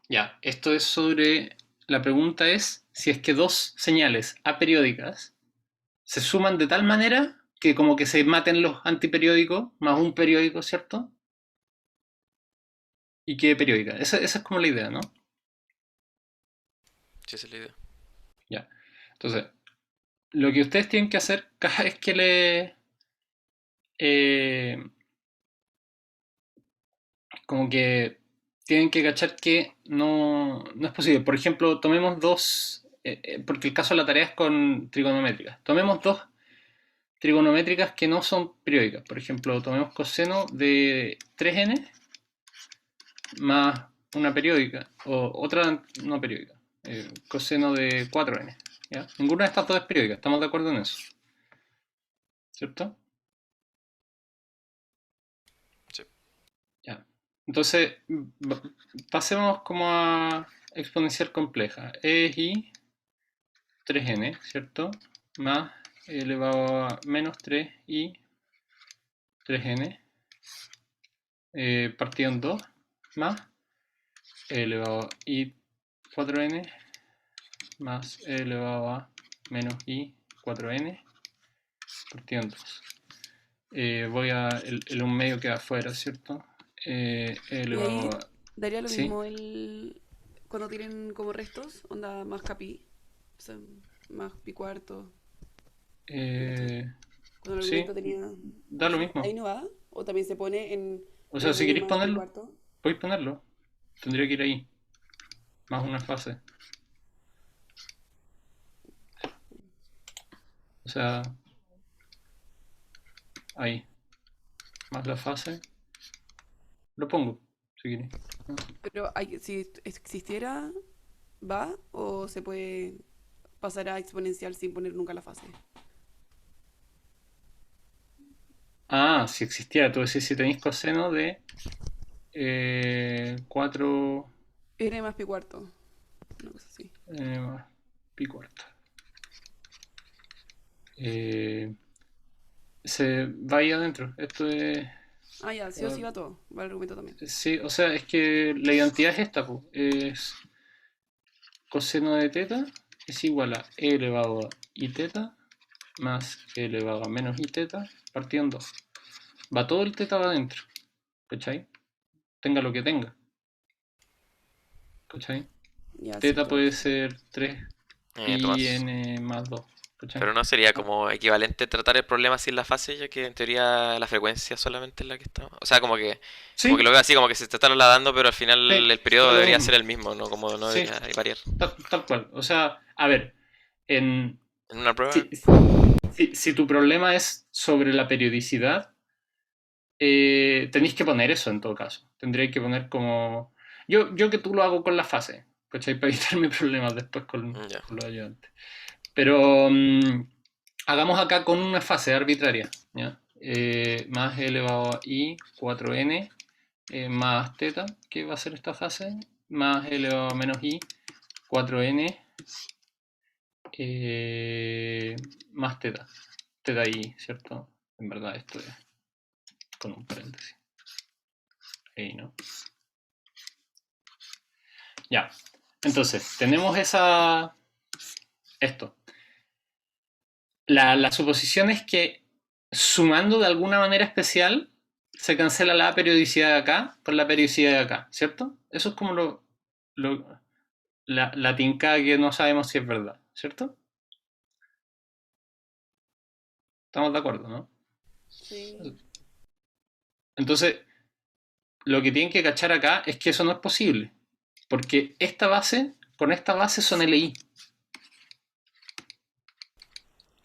Ya, esto es sobre... La pregunta es si es que dos señales aperiódicas se suman de tal manera que como que se maten los antiperiódicos más un periódico, ¿cierto? Y quede periódica. Esa es como la idea, ¿no? Sí, esa es la idea. Ya. Entonces, lo que ustedes tienen que hacer cada vez que le... como que tienen que cachar que no es posible. Por ejemplo, tomemos dos... porque el caso de la tarea es con trigonométricas. Tomemos dos trigonométricas que no son periódicas. Por ejemplo, tomemos coseno de 3n más una periódica, o otra no periódica, coseno de 4n. ¿Ya? Ninguna de estas dos es periódica, estamos de acuerdo en eso, ¿cierto? Sí. Ya. Entonces, pasemos como a exponencial compleja. E es i 3n, ¿cierto? Más e elevado a menos 3i 3n partido en 2 más e elevado a i 4n más e elevado a menos i 4n partido en 2. Voy a el un medio queda afuera, ¿cierto? E Y elevado ahí a... daría lo ¿Sí? mismo el cuando tienen como restos, onda más capi, o sea, más pi cuarto, ¿cachai? Eh, Cuando el sí, argumento tenía da lo eso, ahí mismo. no va, o también se pone en O sea, si 3n queréis más pi ponerlo, cuarto. podéis ponerlo. Tendría que ir ahí, más una fase. O sea, ahí, más la fase. Lo pongo, si queréis. Pero si existiera, ¿va? ¿O se puede pasar a exponencial sin poner nunca la fase? Ah, si existiera, tú decís si tenéis coseno de 4 N más pi cuarto, una cosa así. más pi cuarto. Eh, se va ahí adentro. Esto es... Ah, ya, sí o sí va todo, va el argumento también. Sí, o sea, es que la identidad es esta, po. Es coseno de teta es igual a e elevado a i teta más e elevado a menos i teta partido en 2. Va todo el teta va adentro, ¿cachai? Tenga lo que tenga, ¿cachai? Ya, sí, Teta todo puede caso. ser 3 pi Tomás. n más 2, ¿cachai? Pero no sería Ah, como equivalente tratar el problema sin la fase, ya que en teoría la frecuencia solamente es la que está. O sea, como que sí, lo veo así, como que se te está trasladando, pero al final sí, el da periodo lo debería mismo. ser el mismo, ¿no? Como no Sí, debería variar. tal cual. O sea, a ver, en, En una prueba, si, si tu problema es sobre la periodicidad, tenéis que poner eso en todo caso. Tendréis que poner como... Yo que tú lo hago con la fase, ¿cachai? Para evitarme problemas después ya. con los ayudantes. Pero hagamos acá con una fase arbitraria, ¿ya? Más elevado a i 4n más teta, que va a ser esta fase, más elevado a menos i 4n más teta. Teta i, ¿cierto? En verdad esto es con un paréntesis. Ahí, ¿no? Ya. Entonces, tenemos esto. La suposición es que sumando de alguna manera especial se cancela la periodicidad de acá por la periodicidad de acá, ¿cierto? Eso es como lo- la tincada que no sabemos si es verdad, ¿cierto? Estamos de acuerdo, ¿no? Sí. Entonces, lo que tienen que cachar acá es que eso no es posible, porque esta base, con esta base son LI,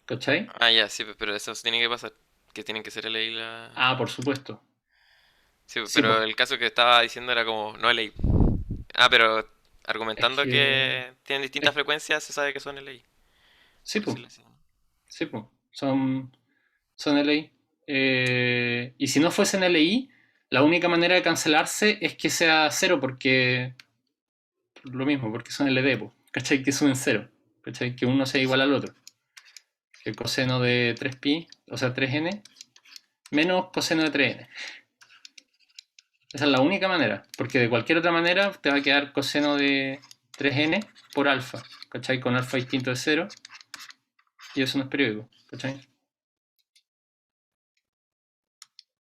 ¿cachai? Ah, ya, sí, pero eso tiene que pasar. Que tienen que ser LI la. Ah, por supuesto. Sí, Sí, pues, pero el caso que estaba diciendo era como no LI. Ah, pero es argumentando que... que tienen distintas es- frecuencias, se sabe que son LI. sí, Por pues, decirlo así. sí, pues, son LI. Y si no fuesen LI, la única manera de cancelarse es que sea cero, porque por lo mismo, porque son LD, pues, ¿cachai? Que sumen cero, ¿cachai? Que uno sea igual al otro. El coseno de 3pi, o sea, 3n, menos coseno de 3n. Esa es la única manera, porque de cualquier otra manera te va a quedar coseno de 3n por alfa, ¿cachai? Con alfa distinto de 0, y eso no es periódico, ¿cachai?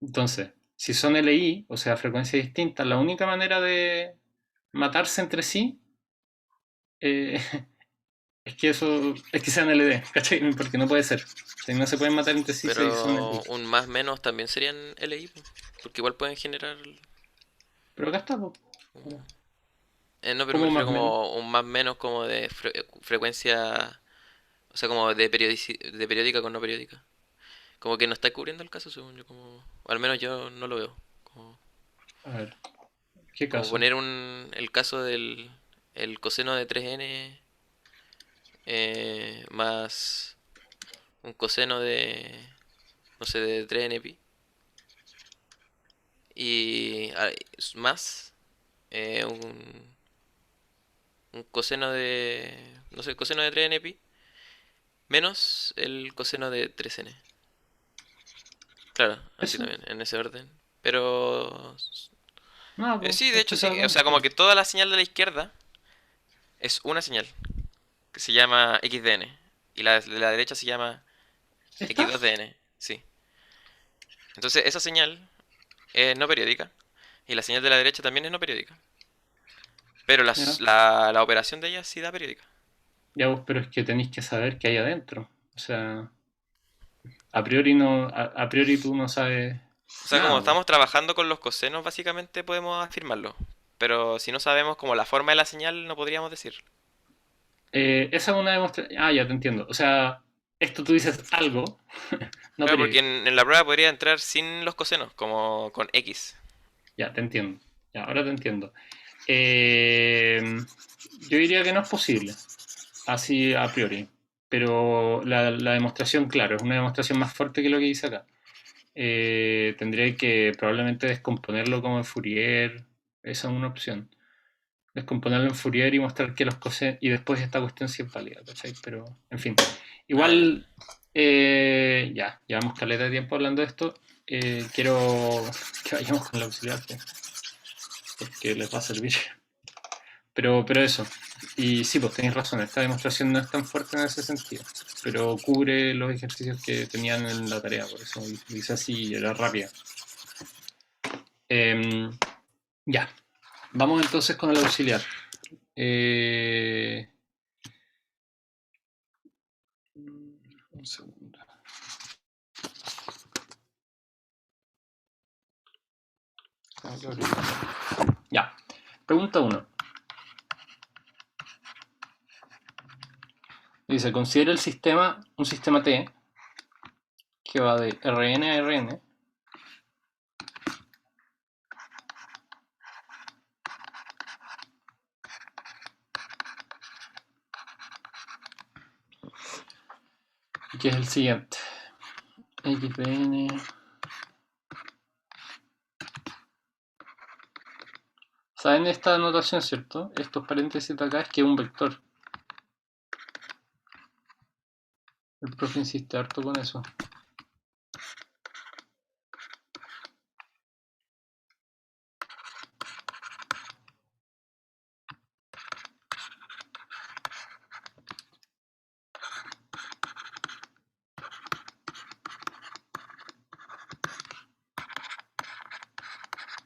Entonces, si son LI, o sea, frecuencias distintas, la única manera de matarse entre sí eh, es que sean LD, ¿cachai? Porque no puede ser. O sea, no se pueden matar entre sí si son LI. Pero un más menos también serían LI, po, porque igual pueden generar... Pero acá está, po. no, pero me ¿Cómo refiero más o menos? como un más menos como de frecuencia, o sea, como de, de periódica con no periódica. Como que no está cubriendo el caso, según yo, como... O al menos yo no lo veo. Como, A ver, ¿qué como caso? poner el caso del el coseno de 3n más un coseno de, no sé, de 3n pi. Y más un coseno de, no sé, coseno de 3n pi menos el coseno de 3n. Claro, así ¿Eso? también, en ese orden. Pero No, pues, sí, de es que hecho esa sí. es la O sea, cuestión. como que toda la señal de la izquierda es una señal que se llama XDN. Y la de la derecha se llama ¿Esta? X2DN. Sí. Entonces, esa señal es no periódica. Y la señal de la derecha también es no periódica. Pero Ya. la operación de ella sí da periódica. Ya vos, pero es que tenéis que saber qué hay adentro. O sea, a priori no, a priori tú no sabes O sea, como nada, po. estamos trabajando con los cosenos, básicamente podemos afirmarlo. Pero si no sabemos como la forma de la señal, no podríamos decir. Esa es una demostración. Ah, ya te entiendo. O sea, esto tú dices algo, no Claro, porque periódico. en la prueba podría entrar sin los cosenos, como con X. Ya, te entiendo. Ya, ahora te entiendo. Eh, yo diría que no es posible, así a priori. Pero la demostración, claro, es una demostración más fuerte que lo que dice acá. Tendría que probablemente descomponerlo como en Fourier. Esa es una opción. Descomponerlo en Fourier y mostrar que los cosenos. Y después esta cuestión sí es válida, ¿cachai? Pero, en fin. Ah, ya. Igual, ya, llevamos caleta de tiempo hablando de esto. Quiero que vayamos con el auxiliar, pues, porque les va a servir. Pero eso. Y sí, pues tenéis razón, esta demostración no es tan fuerte en ese sentido, pero cubre los ejercicios que tenían en la tarea, por eso dice así, era rápida. Em, ya, vamos entonces con el auxiliar. Eh, un segundo. Ya, pregunta 1. Dice, considera el sistema un sistema T que va de Rn a Rn que es el siguiente. XDN. ¿Saben esta notación, cierto? Estos paréntesis de acá es que es un vector. El profe insiste harto con eso.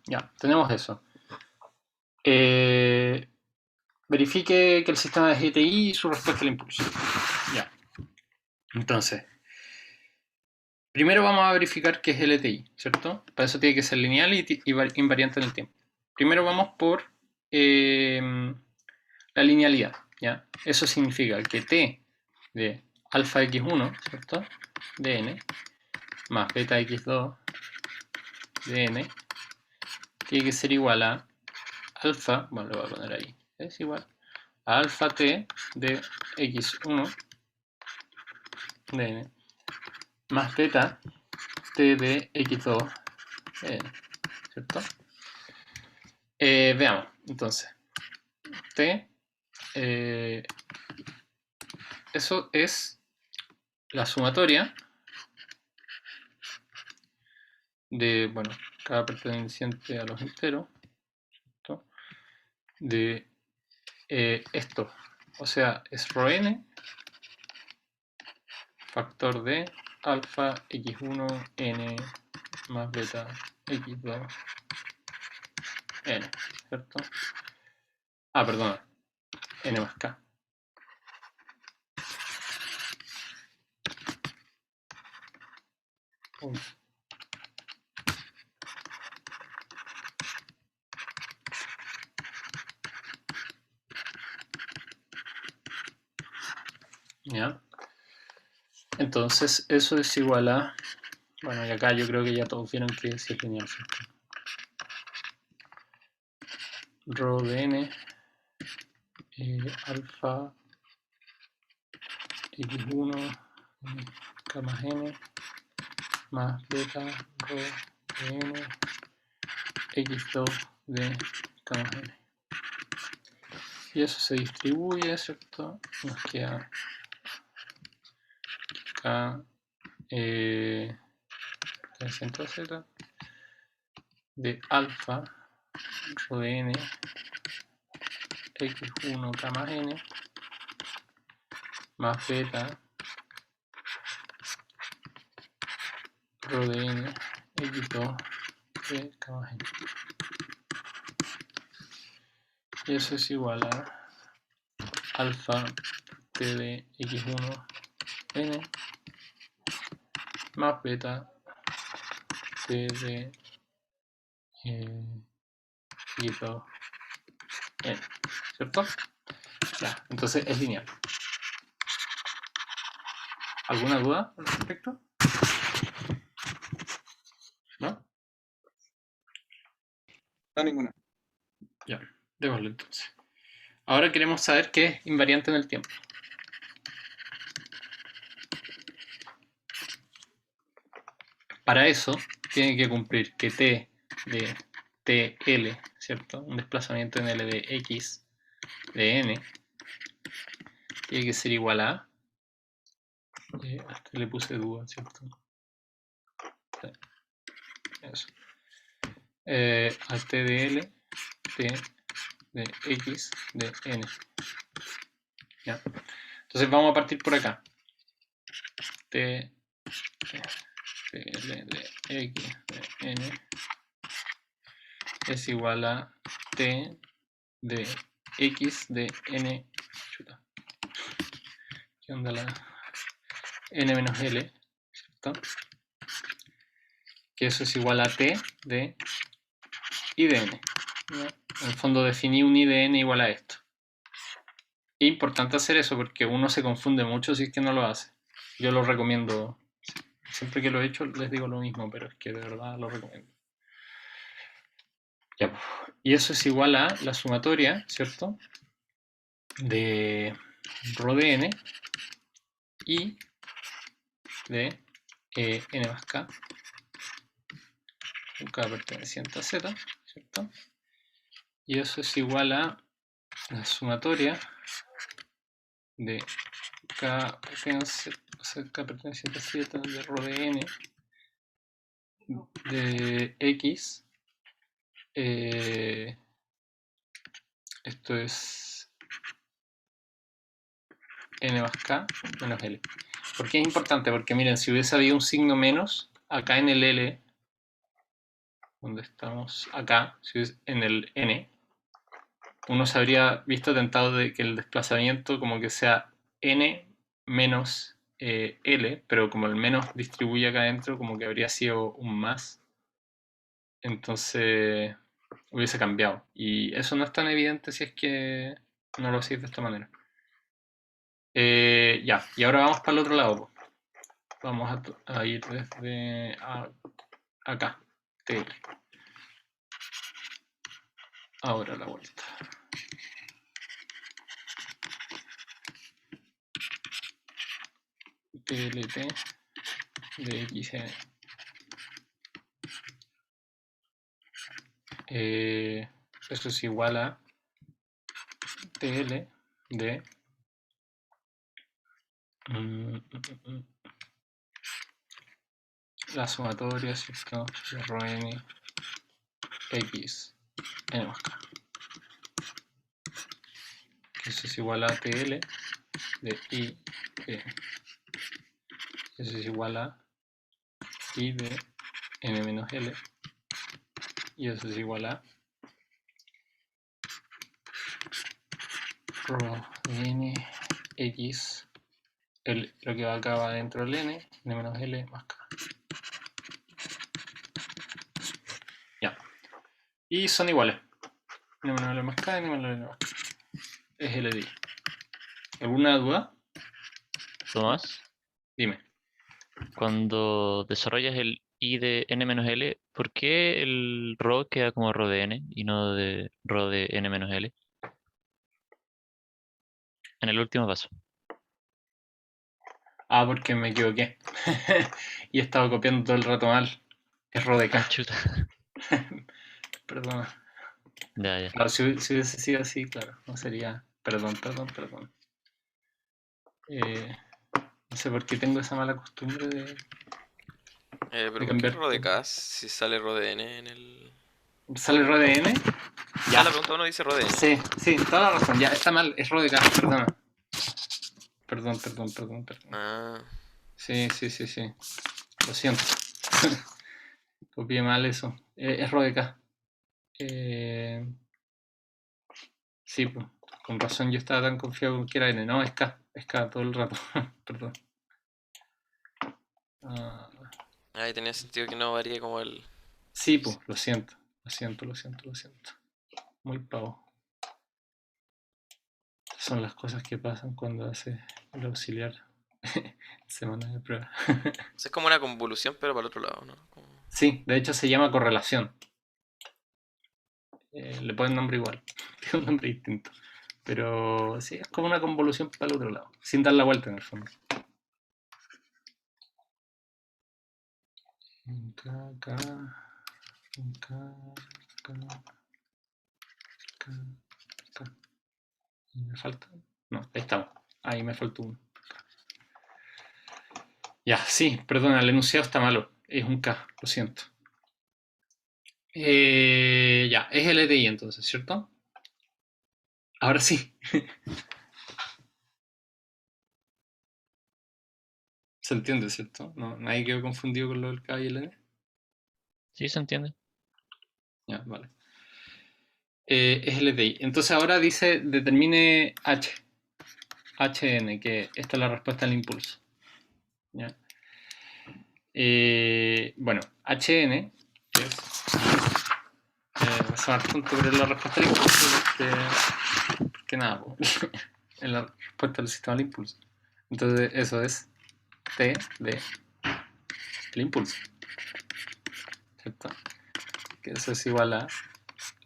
Ya, tenemos eso. Verifique que el sistema es GTI y su respuesta al impulso. Ya. Entonces, primero vamos a verificar qué es LTI, ¿cierto? Para eso tiene que ser lineal y invariante en el tiempo. Primero vamos por la linealidad, ¿ya? Eso significa que T de alfa x1, ¿cierto? De n, más beta x2 de n, tiene que ser igual a alfa, bueno, lo voy a poner ahí, es igual a alfa t de x1 de n más beta t de x2 de n, ¿cierto? Veamos, entonces, t, eso es la sumatoria de, bueno, K perteneciente a los enteros, ¿cierto? De esto, o sea, es rho n factor de alfa x1 n más beta x2 n, ¿cierto? Ah, perdona, n más k. Uy. ¿Ya? Entonces eso es igual a... Bueno, y acá yo creo que ya todos vieron que sí es lineal, ¿cierto? Rho de n alfa x1 k más n más beta rho de n x2 de k más n. Y eso se distribuye, ¿cierto? Nos queda k centro z de alfa rho de n x1 k más n más beta rho de n x2 de k más n. Y eso es igual a alfa t de x1 n más beta t de x2 n, ¿cierto? Ya, entonces es lineal. ¿Alguna duda al respecto? ¿No? No, ninguna. Ya, démosle entonces. Ahora queremos saber qué es invariante en el tiempo. Para eso tiene que cumplir que t de tl, ¿cierto? Un desplazamiento en L de x de n tiene que ser igual a... hasta le puse duda, ¿cierto? Sí, eso. A t de l, t de x de n. ¿Ya? Entonces vamos a partir por acá. T de l de x de n es igual a t de x de n. Chuta. ¿Qué onda la n menos l? ¿Cierto? Que eso es igual a t de i de n. ¿Ya? En el fondo definí un i de n igual a esto. Es importante hacer eso porque uno se confunde mucho si es que no lo hace. Yo lo recomiendo. Siempre que lo he hecho les digo lo mismo, pero es que de verdad lo recomiendo. Ya, y eso es igual a la sumatoria, ¿cierto? De rho de n y de n más k, con k perteneciente a z, ¿cierto? Y eso es igual a la sumatoria de k perteneciente a z de rho de n de x. Esto es n más k menos l. ¿Por qué es importante? Porque miren, si hubiese habido un signo menos acá en el L, donde estamos acá, en el N, uno se habría visto tentado de que el desplazamiento como que sea N menos L, pero como el menos distribuye acá adentro, como que habría sido un más. Entonces hubiese cambiado. Y eso no es tan evidente si es que no lo hacéis de esta manera. Ya, y ahora vamos para el otro lado. Vamos a ir desde acá. TL. Ahora la vuelta. TLT de XN. Eso es igual a TL de la sumatoria, ¿cierto? De rho n X n más k. Eso es igual a TL de I de. Eso es igual a I de n menos L. Y eso es igual a rho de n x, lo que va acá va dentro del n menos L más k. Ya. Y son iguales. N menos L más k, n menos L más k. Es L de I. ¿Alguna duda? Tomás, Dime. cuando desarrollas el I de n-L, ¿por qué el ρ queda como ρ de n y no de ρ de n-L? En el último paso. Ah, porque me equivoqué. Y he estado copiando todo el rato mal. Es rho de Ah, k. chuta. Perdona. Ya, ya. Claro, si hubiese sido así, claro, no sería. Perdón. No sé por qué tengo esa mala costumbre de Pero ¿por qué cambiar. rho de K si sale rho de N en el...? ¿Sale rho de n? Ah, Ya. la pregunta uno dice rho de N. Sí, toda la razón. Ya, está mal. Es rho de k, perdona. Perdón. Ah, Sí. Lo siento. Copié mal eso. Es rho de k. Sí, pues, con razón yo estaba tan confiado con que era n. No, es k todo el rato. Perdón. Ah, ahí tenía sentido que no varía como el... sí, pues, lo siento. Muy pavo. Son las cosas que pasan cuando hace el auxiliar semana de prueba. Es como una convolución, pero para el otro lado, ¿no? Sí, de hecho se llama correlación. Le ponen nombre igual, tiene un nombre distinto. Pero sí, es como una convolución para el otro lado, sin dar la vuelta en el fondo. Acá. ¿Y me falta? No, ahí estamos. Ahí me faltó uno. Ya, sí, perdona, el enunciado está malo. Es un K, lo siento. Ya, es LTI entonces, ¿cierto? Ahora sí. Se entiende, ¿cierto? No, nadie quedó confundido con lo del K y el N. ¿Sí se entiende? Ya, vale. Es LTI. Entonces ahora dice determine HN, que esta es la respuesta al impulso. ¿Ya? Bueno, HN, que es... me suena tonto, pero es la respuesta al impulso, porque nada, es la respuesta del sistema al impulso. Entonces eso es T de el impulso, ¿cierto? Que eso es igual a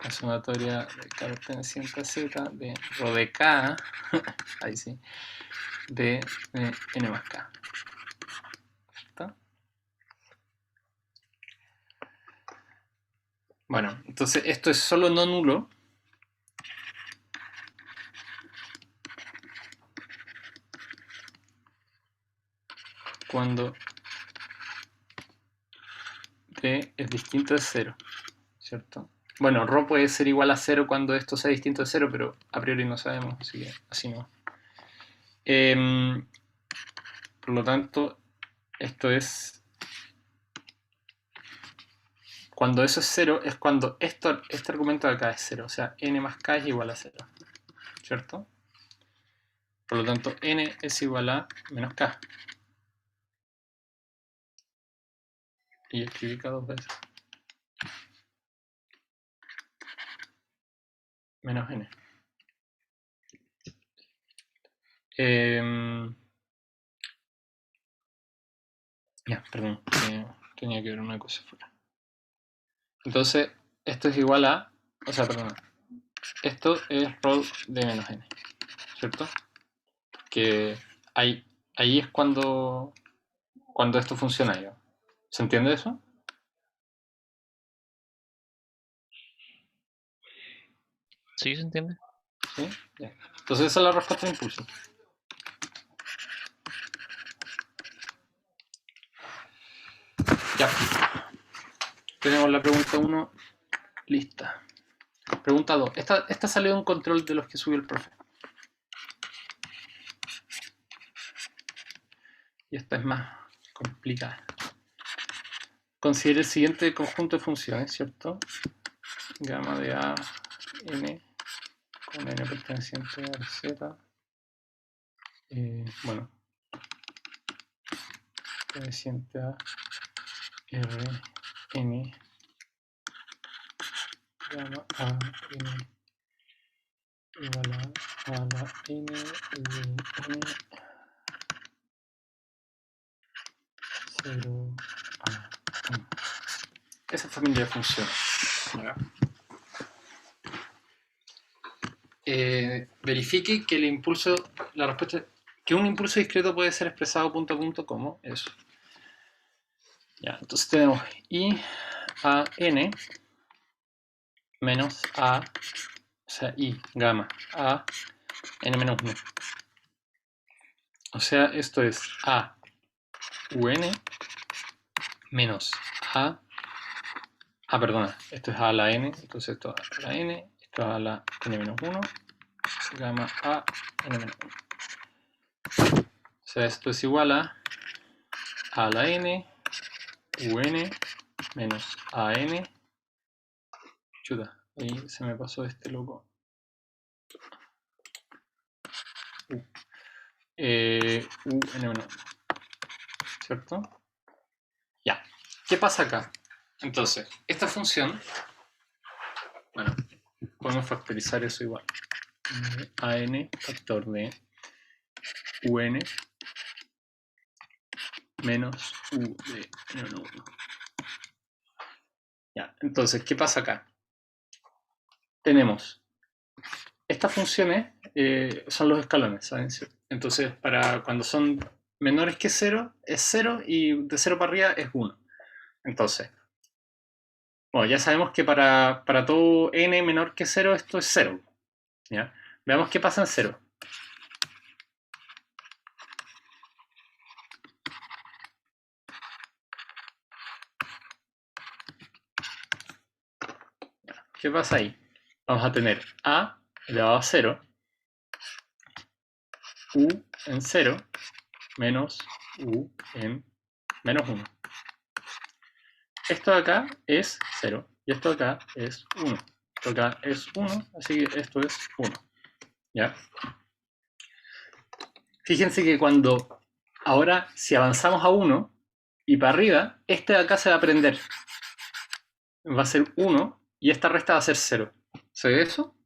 la sumatoria de K perteneciente a Z de rho de K, ahí sí, de N más K, ¿cierto? Bueno, entonces esto es solo no nulo cuando T es distinto de 0, ¿cierto? Bueno, ρ puede ser igual a 0 cuando esto sea distinto de 0, pero a priori no sabemos, así que así no. Por lo tanto, esto es... Cuando eso es 0, es cuando este argumento de acá es 0, o sea, n más k es igual a 0, ¿cierto? Por lo tanto, n es igual a menos k. Y escribí k dos veces. Menos n. Ya, perdón, tenía que ver una cosa fuera. Entonces, esto es igual a... O sea, perdón. Esto es ρ de menos n, ¿cierto? Que ahí es cuando esto funciona, ¿ya? ¿Se entiende eso? ¿Sí se entiende? ¿Sí? Ya. Entonces esa es la respuesta de impulso. Ya. Tenemos la pregunta 1 Lista. Pregunta 2. Esta salió de un control de los que subió el profe. Y esta es más complicada. Considere el siguiente conjunto de funciones, ¿cierto? Gamma de A, N, con N perteneciente a Z. Bueno, perteneciente a R, N, gamma A, N, igual a la N de N, 0 a 1. Esa familia de funciones. ¿Ya? Verifique que el impulso, la respuesta, que un impulso discreto puede ser expresado punto a punto como eso. Ya, entonces tenemos I a n menos a, o sea, I gamma a n menos 1. O sea, esto es a un menos a, perdona, esto es a la n, entonces esto a la n, esto a la n menos 1, gamma a n menos 1. O sea, esto es igual a la n, un menos a n. Chuta, ahí se me pasó este loco. Un menos 1, ¿cierto? Ya, ¿qué pasa acá? Entonces, esta función, bueno, podemos factorizar eso igual. AN factor de UN menos U de N1. Ya, entonces, ¿qué pasa acá? Tenemos estas funciones, son los escalones, ¿saben? Entonces, para cuando son menores que 0, es 0 y de 0 para arriba es 1. Entonces, bueno, ya sabemos que para todo n menor que 0 esto es 0. ¿Ya? Veamos qué pasa en 0. ¿Qué pasa ahí? Vamos a tener a elevado a 0, u en 0, menos u en menos 1. Esto de acá es 0 y esto de acá es 1. Esto de acá es 1, así que esto es 1. ¿Ya? Fíjense que cuando, ahora, si avanzamos a 1 y para arriba, este de acá se va a prender. Va a ser 1 y esta resta va a ser 0. ¿Se ve eso?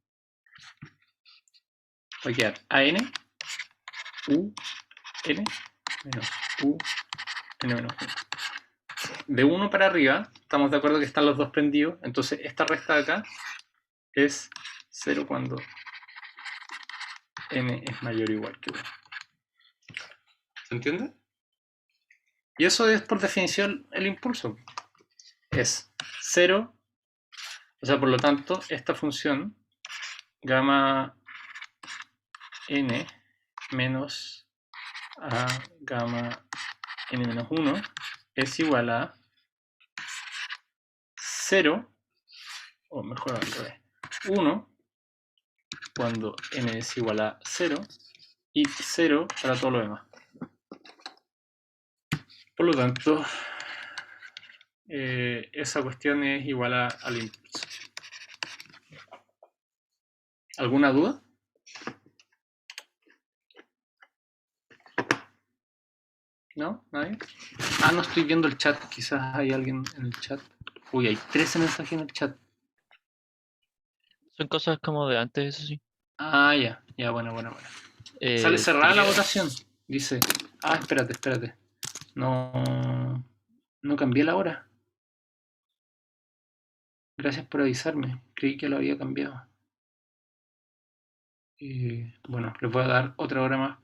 Va a quedar AN, U, N, menos U, N menos 1. De 1 para arriba, estamos de acuerdo que están los dos prendidos, entonces esta resta de acá es 0 cuando N es mayor o igual que 1. ¿Se entiende? Y eso es por definición el impulso. Es 0, o sea, por lo tanto, esta función, gamma n menos a gamma n menos 1, es igual a 0, o mejor al revés, 1 cuando n es igual a 0 y 0 para todo lo demás. Por lo tanto, esa cuestión es igual al impulso. ¿Alguna duda? ¿No? ¿Nadie? Ah, no estoy viendo el chat. Quizás hay alguien en el chat. Uy, hay 13 mensajes en el chat. Son cosas como de antes, eso sí. Ah, ya. Ya, bueno. Sale cerrada la votación. Dice. Ah, espérate. No cambié la hora. Gracias por avisarme. Creí que lo había cambiado. Bueno, les voy a dar otra hora más.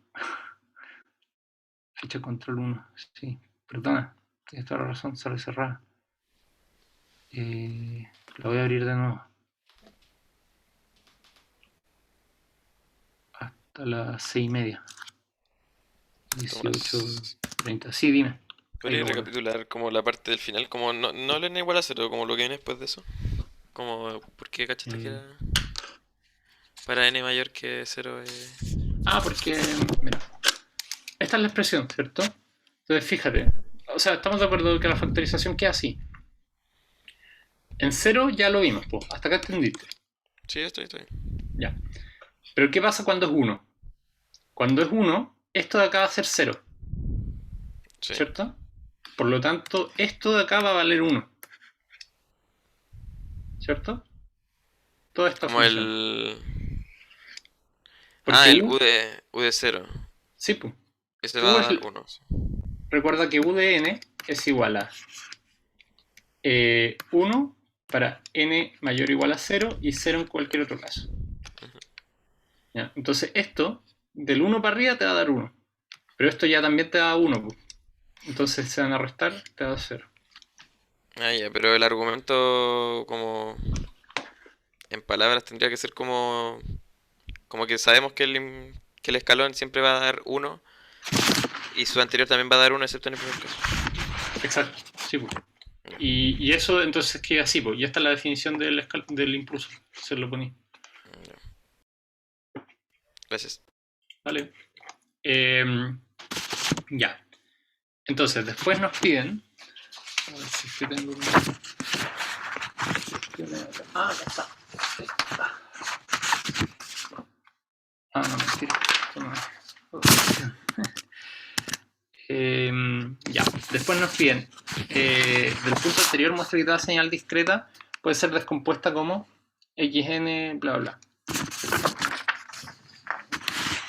Fecha control 1. Sí, perdona. Tienes toda la razón, sale cerrada. La voy a abrir de nuevo. Hasta las 6:30. 18:30. Sí, dime. ¿Podrías recapitular como la parte del final? Como no le n igual a 0, como lo que viene después de eso. Como, ¿por qué cachaste que Mm. era para n mayor que 0? Porque, mira, esta es la expresión, ¿cierto? Entonces, fíjate, o sea, estamos de acuerdo que la factorización queda así. En 0 ya lo vimos, pues, hasta acá entendiste. Sí, estoy. Ya. Pero ¿qué pasa cuando es 1? Cuando es 1, esto de acá va a ser 0, Sí. ¿cierto? Por lo tanto, esto de acá va a valer 1, ¿cierto? Toda esta Como función. el... Porque El U, U de 0. sí, pues. Este U va a es, dar 1. recuerda que U de n es igual a 1 para n mayor o igual a 0 y 0 en cualquier otro caso. ¿Ya? Entonces esto, del 1 para arriba te va a dar 1. Pero esto ya también te da 1. Pues. Entonces se van a restar, te da 0. Ya, pero el argumento como en palabras tendría que ser como que sabemos que el escalón siempre va a dar 1 y su anterior también va a dar 1 excepto en el primer caso. Exacto, sí, pues. Y eso entonces queda así, pues. Y esta es la definición del impulso. Se lo poní. Ya. Gracias. ¿Vale? Ya. Entonces, después nos piden. A ver si es que tengo acá está. Ahí está. No, mentira. Esto no es. Ya. Después nos piden. Del punto anterior muestra que toda señal discreta puede ser descompuesta como xn, bla, bla.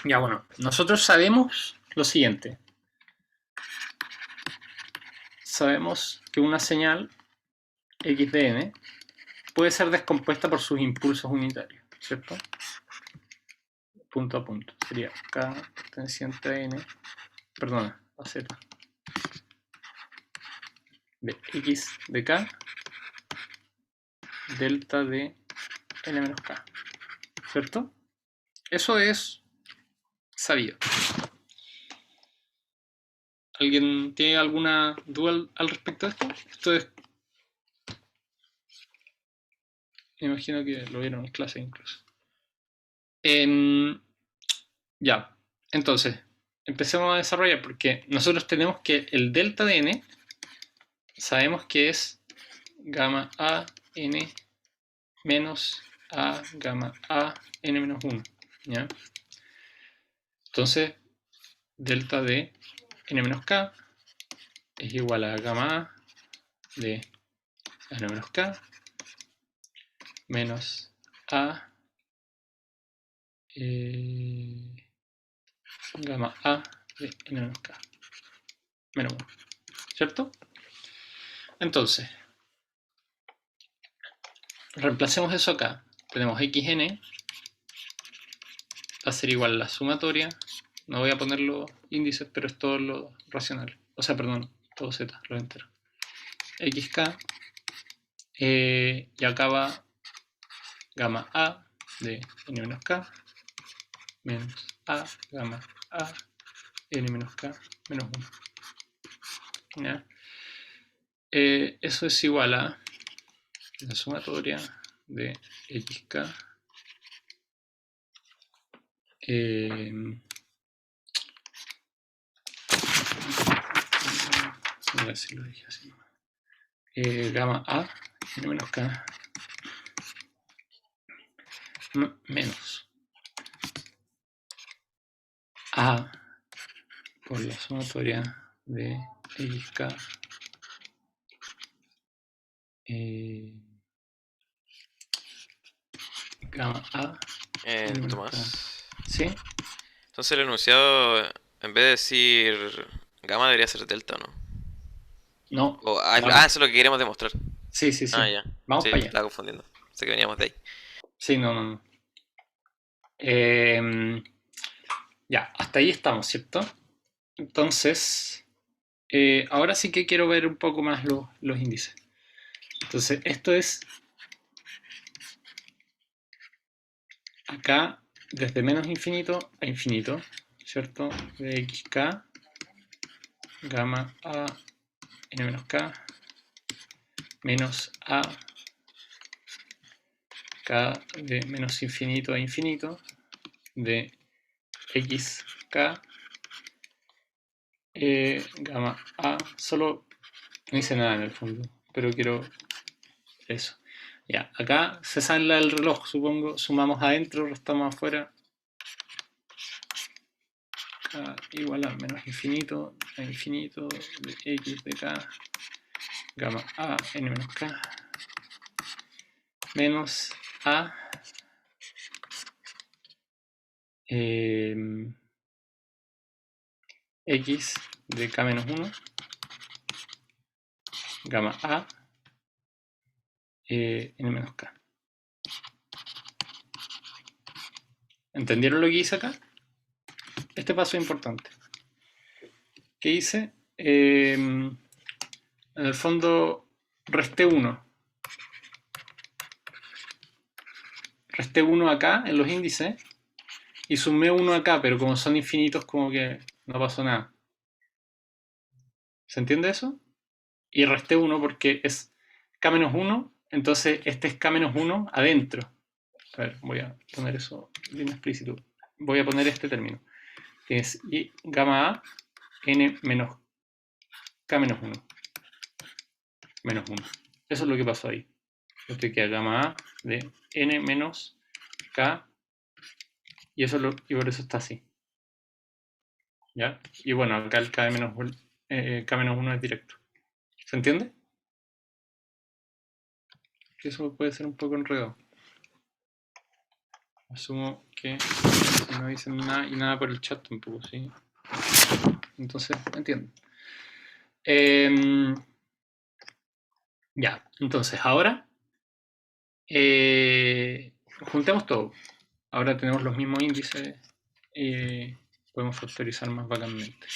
Ya, bueno. Nosotros sabemos lo siguiente. Sabemos que una señal x de n puede ser descompuesta por sus impulsos unitarios, ¿cierto? Punto a punto. Sería k perteneciente a n, perdona, a z, de x de k, delta de n menos k, ¿cierto? Eso es sabido. ¿Alguien tiene alguna duda al respecto de esto? Esto es... Me imagino que lo vieron en clase incluso. Ya, entonces, empecemos a desarrollar porque nosotros tenemos que el delta de n sabemos que es gamma a n menos a gamma a n menos 1. ¿Ya? Entonces, delta de n menos k es igual a gamma a de n menos k menos a gamma a de n menos k menos 1. ¿Cierto? Entonces, reemplacemos eso acá. Tenemos xn va a ser igual a la sumatoria. No voy a poner los índices, pero es todo lo racional. O sea, perdón, todo z, lo entero. xk y acá va gamma a de n menos k menos a gamma a n menos k menos 1. ¿Ya? Eso es igual a la sumatoria de xk a ver si lo dije así. Gamma a n menos k menos a por la sumatoria de xk gamma a n menos k. Tomás. ¿Sí? Entonces el enunciado, en vez de decir gamma, debería ser delta, ¿no? No. Eso es lo que queremos demostrar. Sí, sí, sí. Ya. Vamos Sí, para me allá. estaba confundiendo. Sé que veníamos de ahí. Sí, no. Ya, hasta ahí estamos, ¿cierto? Entonces, ahora sí que quiero ver un poco más los índices. Entonces, esto es acá desde menos infinito a infinito, ¿cierto? De xk, gamma a n menos k, menos a k de menos infinito a infinito de xk gamma a, solo no hice nada en el fondo, pero quiero eso. Ya, acá se sale el reloj, supongo, sumamos adentro, restamos afuera. K igual a menos infinito a infinito de x de k gamma a n menos k menos a x de k menos 1 gamma a n menos k. ¿Entendieron lo que hice acá? Este paso es importante. ¿Qué hice? En el fondo resté 1. Resté 1 acá en los índices y sumé 1 acá, pero como son infinitos como que no pasó nada. ¿Se entiende eso? Y resté 1 porque es k-1, entonces este es k-1 adentro. A ver, voy a poner eso bien explícito. Voy a poner este término. Tienes y gamma a n menos k-1 menos 1. Eso es lo que pasó ahí. Esto queda gamma a de n menos k y, y por eso está así. ¿Ya? Y bueno, acá el k-1 es directo. ¿Se entiende? Que eso puede ser un poco enredado. Asumo que si no dicen nada y nada por el chat tampoco, ¿sí? Entonces, entiendo. Ya, entonces ahora juntemos todo. Ahora tenemos los mismos índices y podemos factorizar más bacánmente.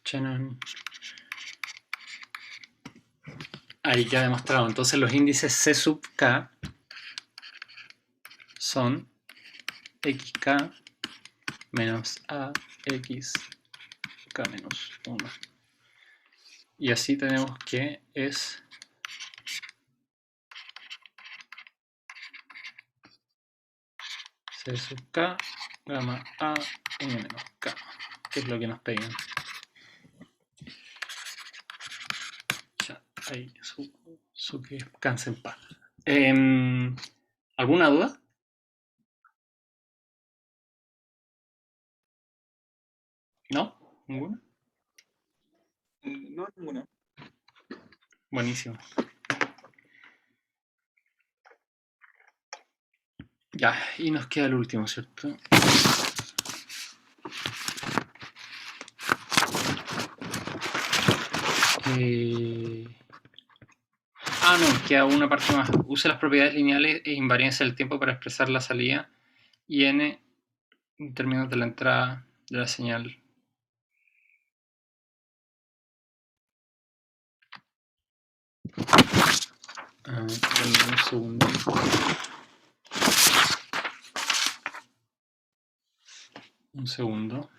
Chanan. Ahí ya demostrado. Entonces los índices C sub k son xk menos a x k menos 1. Y así tenemos que es C sub k gamma a n menos k, que es lo que nos pedían. Ya, ahí, su que descanse en paz. ¿Alguna duda? ¿No? ¿Ninguna? No, ninguna. Buenísimo. Ya, y nos queda el último, ¿cierto? No, queda una parte más. Use las propiedades lineales e invariancia del tiempo para expresar la salida y n en términos de la entrada de la señal. Denme un segundo. Un segundo.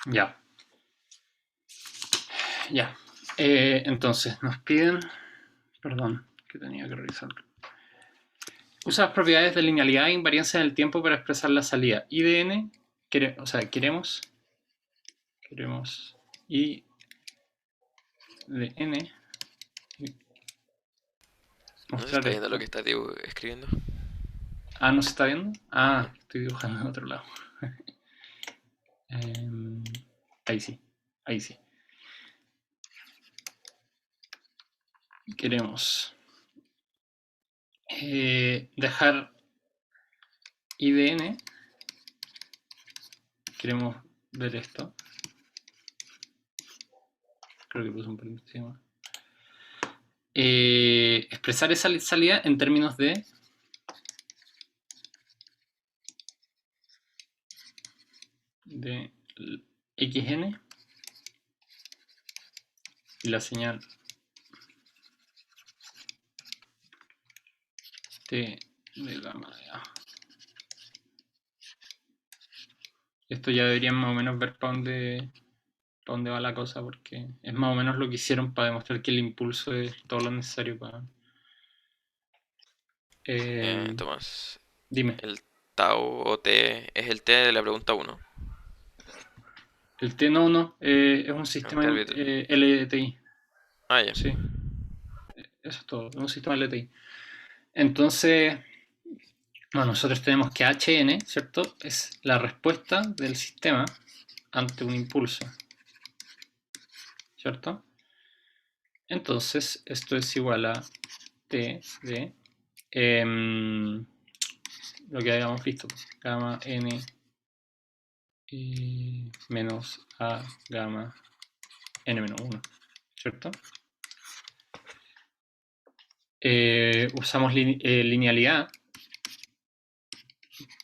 Ya, ya. Entonces, nos piden... Perdón, que tenía que revisarlo. Usa las propiedades de linealidad e invariancia en el tiempo para expresar la salida. IDN, queremos I de n. No se Mostrar está viendo lo esto. que está escribiendo. Ah, ¿no se está viendo? Ah, estoy dibujando en otro lado. Ahí sí, ahí sí. Queremos dejar IDN. Queremos ver esto. Creo que puse un por encima. Expresar esa salida en términos de xn y la señal t de gamma de a. Esto ya deberían más o menos ver para dónde va la cosa, porque es más o menos lo que hicieron para demostrar que el impulso es todo lo necesario para... Tomás, Dime, el tau o t es el t de la pregunta 1. el T no, es un Un sistema t arbitral. LTI, Ah, ya. sí, eso es todo, es un sistema LTI. Entonces, bueno, nosotros tenemos que HN, ¿cierto? Es la respuesta del sistema ante un impulso, ¿cierto? Entonces, esto es igual a T de lo que habíamos visto, gamma N menos A gamma N menos 1, ¿cierto? Usamos linealidad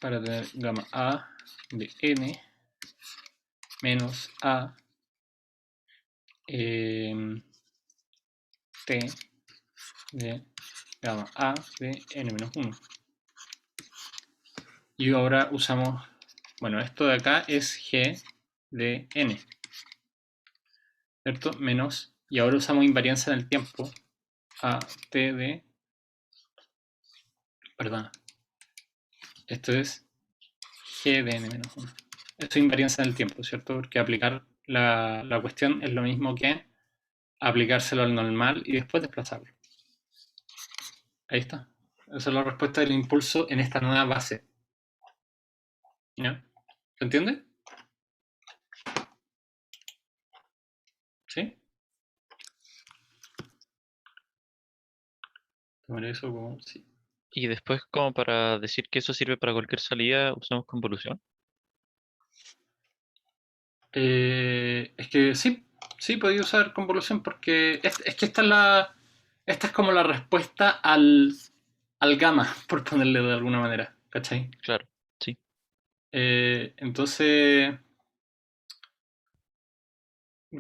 para tener gamma A de N menos A T de gamma A de N menos 1. Y ahora usamos, bueno, esto de acá es G de N, ¿cierto? Menos, y ahora usamos invariancia en el tiempo, A T de, perdón, esto es G de N menos 1. Esto es invariancia en el tiempo, ¿cierto? Porque aplicar la cuestión es lo mismo que aplicárselo al normal y después desplazarlo. Ahí está. Esa es la respuesta del impulso en esta nueva base. ¿Ya? ¿Se entiende? ¿Sí? Tomaré eso como sí. Y después, como para decir que eso sirve para cualquier salida, usamos convolución. Es que sí podía usar convolución porque es que esta es como la respuesta al gamma, por ponerle de alguna manera, ¿cachai? Claro, sí. Entonces,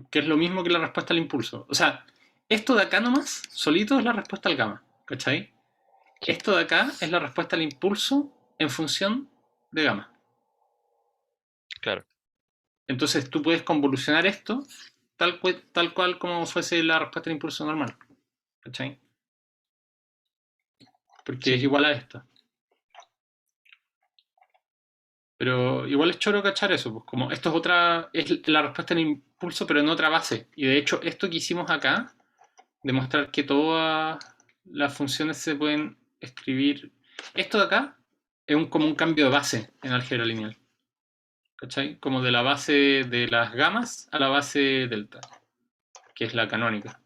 que es lo mismo que la respuesta al impulso. O sea, esto de acá nomás, solito es la respuesta al gamma, ¿cachai? Sí. Esto de acá es la respuesta al impulso en función de gamma. Claro. Entonces tú puedes convolucionar esto tal cual como fuese la respuesta al impulso normal, ¿cachai? Porque es Sí, igual a esto. Pero igual es choro cachar eso, pues como esto es la respuesta al impulso, pero en otra base. Y de hecho, esto que hicimos acá, demostrar que todas las funciones se pueden escribir. Esto de acá es como un cambio de base en álgebra lineal. ¿Cachai? Como de la base de las gamas a la base delta, que es la canónica.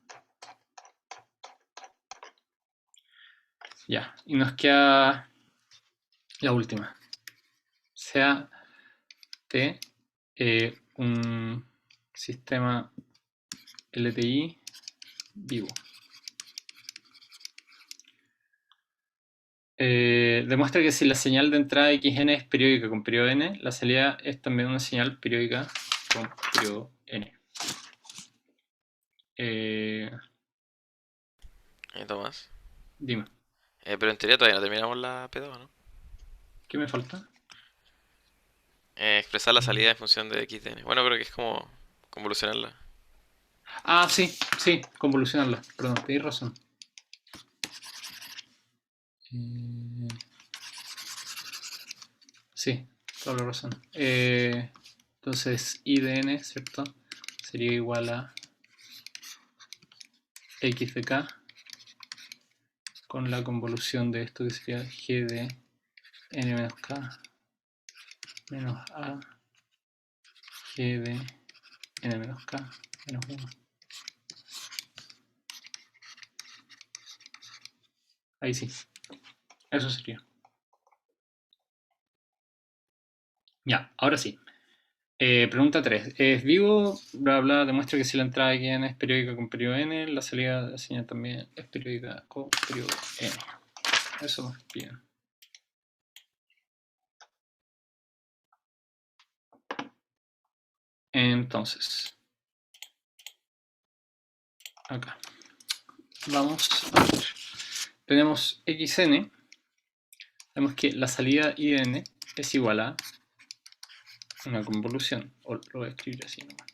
Ya, y nos queda la última. Sea T un sistema LTI vivo. Demuestra que si la señal de entrada xn es periódica con periodo n, la salida es también una señal periódica con periodo n. Tomás. Dime, Pero en teoría todavía no terminamos la P2, ¿no? ¿qué me falta? expresar la salida en función de x de n. Bueno, creo que es como convolucionarla. Ah, sí, sí, convolucionarla. Perdón, tenéis razón. Eh, sí, toda la razón. Entonces, I de n, ¿cierto? Sería igual a x de k con la convolución de esto que sería g de n menos k menos a g de n menos k menos 1. Ahí sí, eso sería. Ya, ahora sí. Pregunta 3. ¿Es vivo? Bla, bla, demuestra que si la entrada de n es periódica con periodo n, la salida de la señal también es periódica con periodo n. Eso, bien. Entonces, acá. Vamos a ver. Tenemos xn. Vemos que la salida I de n es igual a una convolución. O lo voy a escribir así nomás.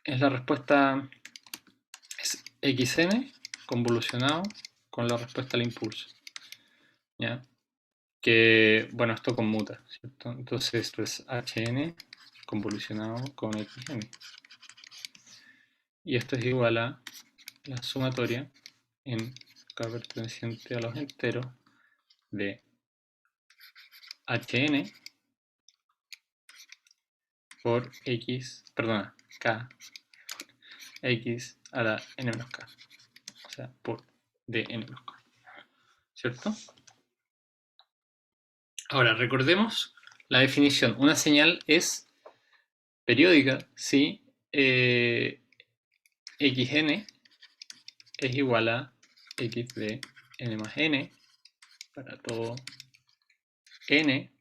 Es la respuesta, es xn convolucionado con la respuesta al impulso. ¿Ya? Que, bueno, esto conmuta, ¿cierto? Entonces esto es hn convolucionado con xn. Y esto es igual a la sumatoria en k perteneciente a los enteros de hn por x, perdona, k, x a la n menos k. O sea, por dn menos k. ¿Cierto? Ahora, recordemos la definición. Una señal es periódica si xn es igual a x de n más n para todo n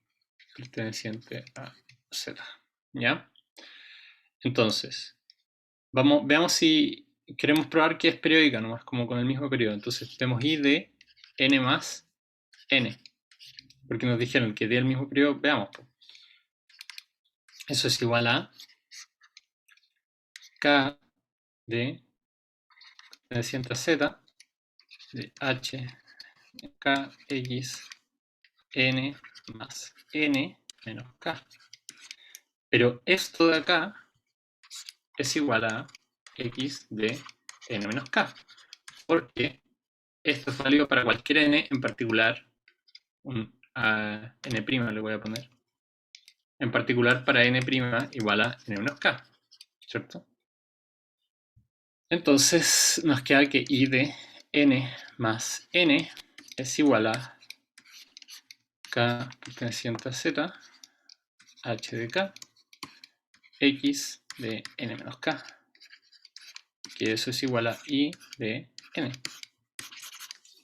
perteneciente a z. ¿Ya? Entonces, veamos si queremos probar que es periódica nomás, como con el mismo periodo. Entonces tenemos i de n más n, porque nos dijeron que del mismo periodo, veamos. Eso es igual a k de perteneciente a z de h k x n más n menos k. Pero esto de acá es igual a x de n menos k, porque esto es válido para cualquier n, en particular un n' le voy a poner, en particular para n' igual a n menos k, ¿cierto? Entonces nos queda que i de n más n es igual a k perteneciente a z, h de k, x de n menos k, que eso es igual a i de n.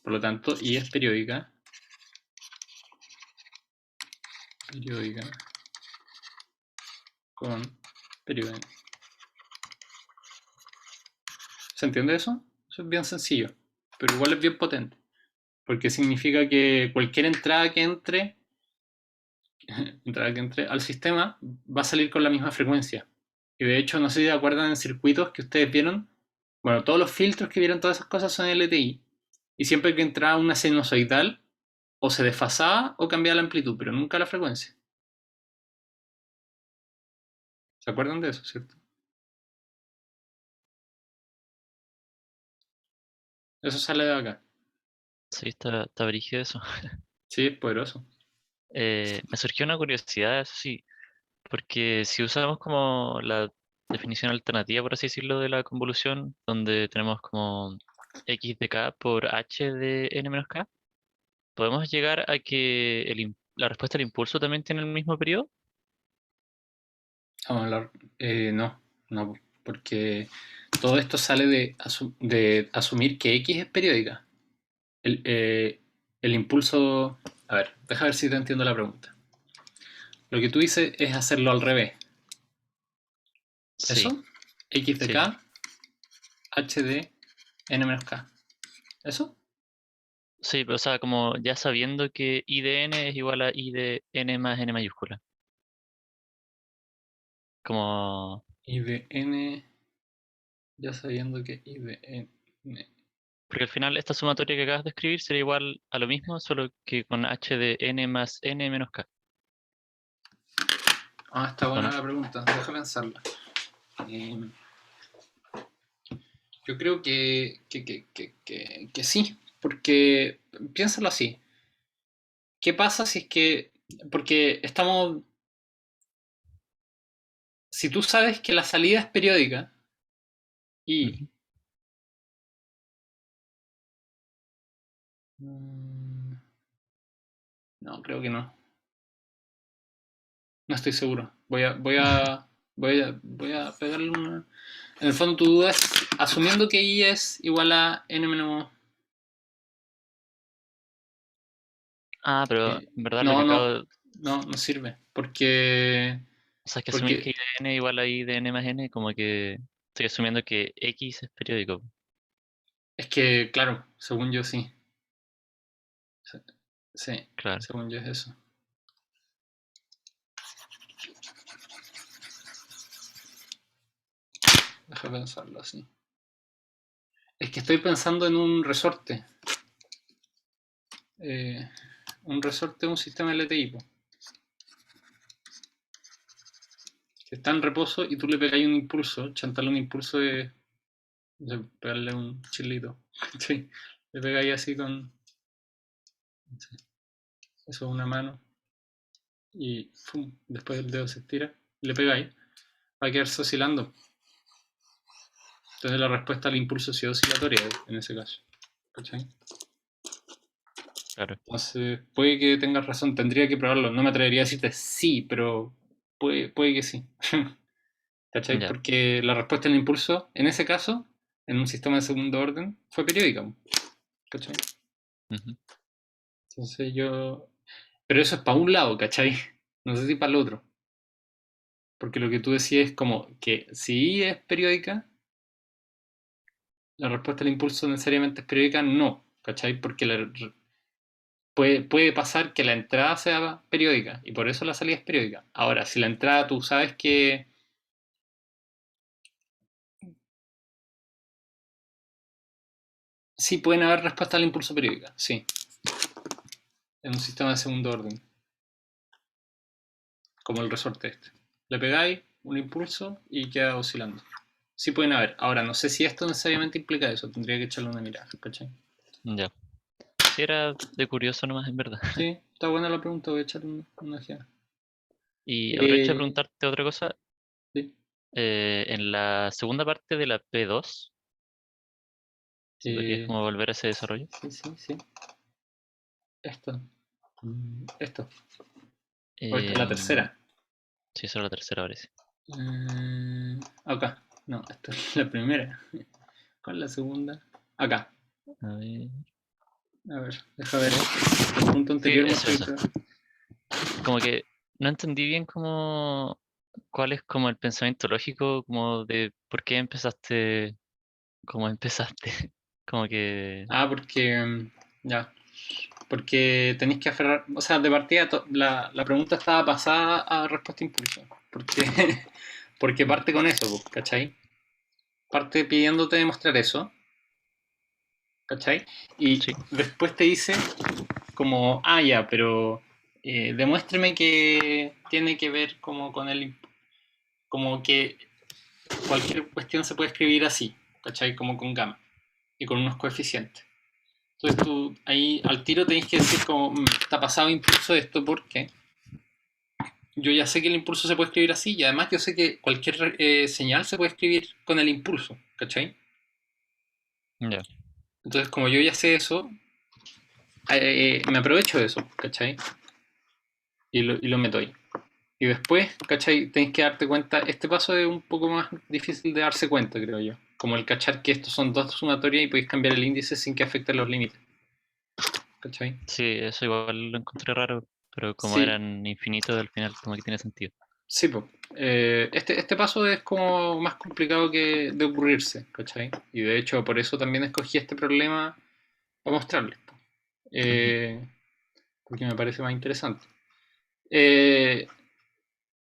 Por lo tanto, i es periódica con periodo n. ¿Se entiende eso? Eso es bien sencillo, pero igual es bien potente, porque significa que cualquier entrada que entre al sistema va a salir con la misma frecuencia. Y de hecho, no sé si se acuerdan en circuitos que ustedes vieron, bueno, todos los filtros que vieron, todas esas cosas son LTI, y siempre que entraba una sinusoidal, o se desfasaba o cambiaba la amplitud, pero nunca la frecuencia. ¿Se acuerdan de eso, cierto? Eso sale de acá. Sí, está brígido eso. Sí, es poderoso. Me surgió una curiosidad, eso sí, porque si usamos como la definición alternativa, por así decirlo, de la convolución, donde tenemos como x de k por h de n menos k, ¿podemos llegar a que la respuesta al impulso también tiene el mismo periodo? Vamos a hablar. No, no, porque todo esto sale de asumir que X es periódica. El impulso. A ver, deja ver si te entiendo la pregunta. Lo que tú dices es hacerlo al revés. Sí, ¿Eso? X de sí, K, H de N menos K. ¿Eso? Sí, pero o sea, como ya sabiendo que I de n es igual a I de n más n mayúscula. Como, I de n, ya sabiendo que I de n. porque al final esta sumatoria que acabas de escribir sería igual a lo mismo, solo que con h de n más n menos k, Ah, está ¿o buena no? la pregunta, deja pensarla. Eh, yo creo que sí, porque piénsalo así. ¿Qué pasa si es que, porque estamos, si tú sabes que la salida es periódica y, Ujú. mm, no, creo que no, no estoy seguro. Voy a pegarle una. En el fondo tu duda es, asumiendo que I es igual a n menos. Ah, pero en verdad lo que No, acabo no, de... no sirve, porque, O sea, es que asumir que porque I de n igual a I de n más n, como que estoy asumiendo que x es periódico. es que, claro, según yo sí. Sí, Claro. según yo es eso. Deja pensarlo así. Es que estoy pensando en un resorte. Eh, un resorte de un sistema LTI, po, que está en reposo y tú le pegáis un impulso. Chantarle un impulso de pegarle un chilito. Sí, le pegáis así con sí, eso una mano y ¡fum! Después el dedo se estira y le pegáis. Va a quedarse oscilando. Entonces la respuesta al impulso sí es oscilatoria en ese caso. ¿Cachai? Claro. Entonces, puede que tengas razón, tendría que probarlo. No me atrevería a decirte sí, pero puede que sí. ¿Cachai? Ya. Porque la respuesta al impulso, en ese caso, en un sistema de segundo orden, fue periódica. ¿Cachai? Ujú. Entonces yo. Pero eso es para un lado, ¿cachai? No sé si para el otro. Porque lo que tú decías es como que si es periódica, la respuesta al impulso necesariamente es periódica, no. ¿Cachai? Porque puede pasar que la entrada sea periódica y por eso la salida es periódica. Ahora, si la entrada tú sabes que sí pueden haber respuestas al impulso periódica, sí, en un sistema de segundo orden, como el resorte este. Le pegáis un impulso y queda oscilando. Sí pueden haber. Ahora, no sé si esto necesariamente implica eso, tendría que echarle una mirada, ¿cachai? Ya. Sí, era de curioso nomás, en verdad. Sí, está buena la pregunta, voy a echarle una ojeada. Y aprovecho de Eh, preguntarte otra cosa. sí, En la segunda parte de la P2, si podrías eh, como volver a ese desarrollo. sí. Esto. Esto. O esta es la Em, tercera. sí, esa es la tercera parece. Acá. No, esta es la primera. ¿Cuál es la segunda? Acá. A ver. A ver, deja ver. El punto Sí, anterior eso. muestra. Como que no entendí bien cómo, cuál es como el pensamiento lógico, como de por qué empezaste, como empezaste. Como que, Ah, porque. Ya. Porque tenéis que aferrar. O sea, de partida la pregunta estaba pasada a respuesta impulso. Porque, porque parte con eso, pues, ¿cachai? Parte pidiéndote demostrar eso, ¿cachai? Y sí, después te dice, como, ah, ya, pero demuéstreme que tiene que ver como con el. Como que cualquier cuestión se puede escribir así, ¿cachai? Como con gamma y con unos coeficientes. Entonces tú ahí al tiro tenés que decir como, está pasado impulso esto porque yo ya sé que el impulso se puede escribir así y además yo sé que cualquier señal se puede escribir con el impulso, ¿cachai? ya, Entonces como yo ya sé eso, me aprovecho de eso, ¿cachai? Y lo meto ahí. Y después, ¿cachai? Tenéis que darte cuenta, este paso es un poco más difícil de darse cuenta, creo yo. Como el cachar que estos son dos sumatorias y podéis cambiar el índice sin que afecten los límites, ¿cachai? sí, eso igual lo encontré raro, pero como Sí, eran infinitos al final como que tiene sentido. sí, pues. Este paso es como más complicado que de ocurrirse, ¿cachai? Y de hecho por eso también escogí este problema para mostrarles, po. eh, porque me parece más interesante. Eh,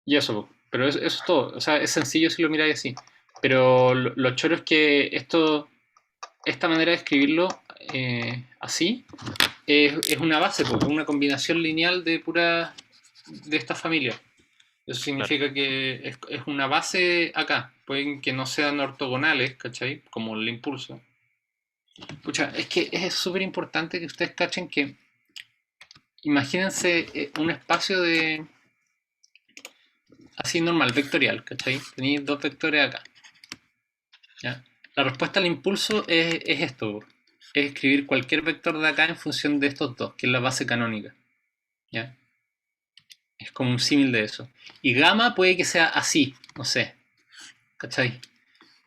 y eso, pero eso es todo. O sea, es sencillo si lo miráis así. Pero lo choro es que esta manera de escribirlo así es una base, pues, es una combinación lineal de esta familia. Eso Claro. significa que es una base acá. Pueden que no sean ortogonales, ¿cachai? Como el impulso. Escucha, es que es súper importante que ustedes cachen que imagínense un espacio de así normal, vectorial, ¿cachai? Tenéis dos vectores acá. ¿Ya? La respuesta al impulso es esto, es escribir cualquier vector de acá en función de estos dos, que es la base canónica. ¿Ya? Es como un símil de eso. Y gamma puede que sea así, no sé, ¿cachai?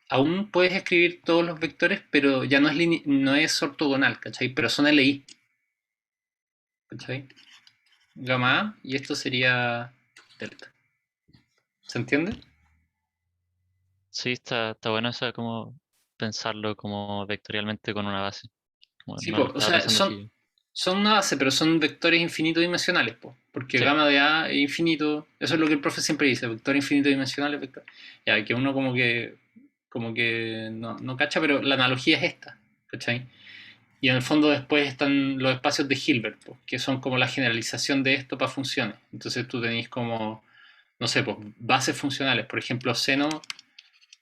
Aún puedes escribir todos los vectores, pero ya no es ortogonal, ¿cachai? Pero son LI, ¿cachai? Gamma A y esto sería delta. ¿Se entiende? Sí, está bueno eso como pensarlo como vectorialmente con una base. Como Sí, no lo po, o estaba sea, pensando así. son una base, pero son vectores infinitos dimensionales, po, porque Sí, gamma de A es infinito, eso es lo que el profe siempre dice, vector infinito dimensional, vector. Ya, que uno como que no cacha, pero la analogía es esta, ¿cachai? Y en el fondo después están los espacios de Hilbert, po, que son como la generalización de esto para funciones. Entonces tú tenés como, no sé, pues bases funcionales, por ejemplo, seno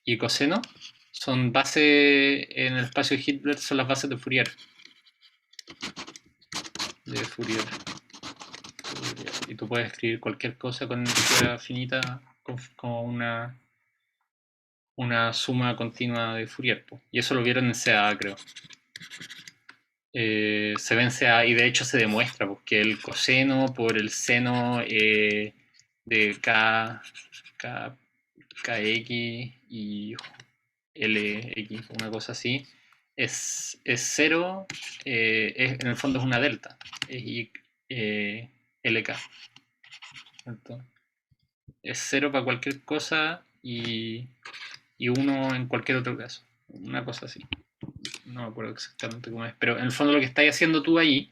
y coseno son bases en el espacio de Hilbert, son las bases de Fourier. De Fourier. Y tú puedes escribir cualquier cosa con energía finita como una suma continua de Fourier. Po. Y eso lo vieron en CA, creo. Se ve en CA y de hecho se demuestra porque el coseno por el seno de Kx y Lx, una cosa así, es cero, en el fondo es una delta, es LK. ¿Cierto? Es cero para cualquier cosa y uno en cualquier otro caso. Una cosa así. No me acuerdo exactamente cómo es. Pero en el fondo lo que estás haciendo tú ahí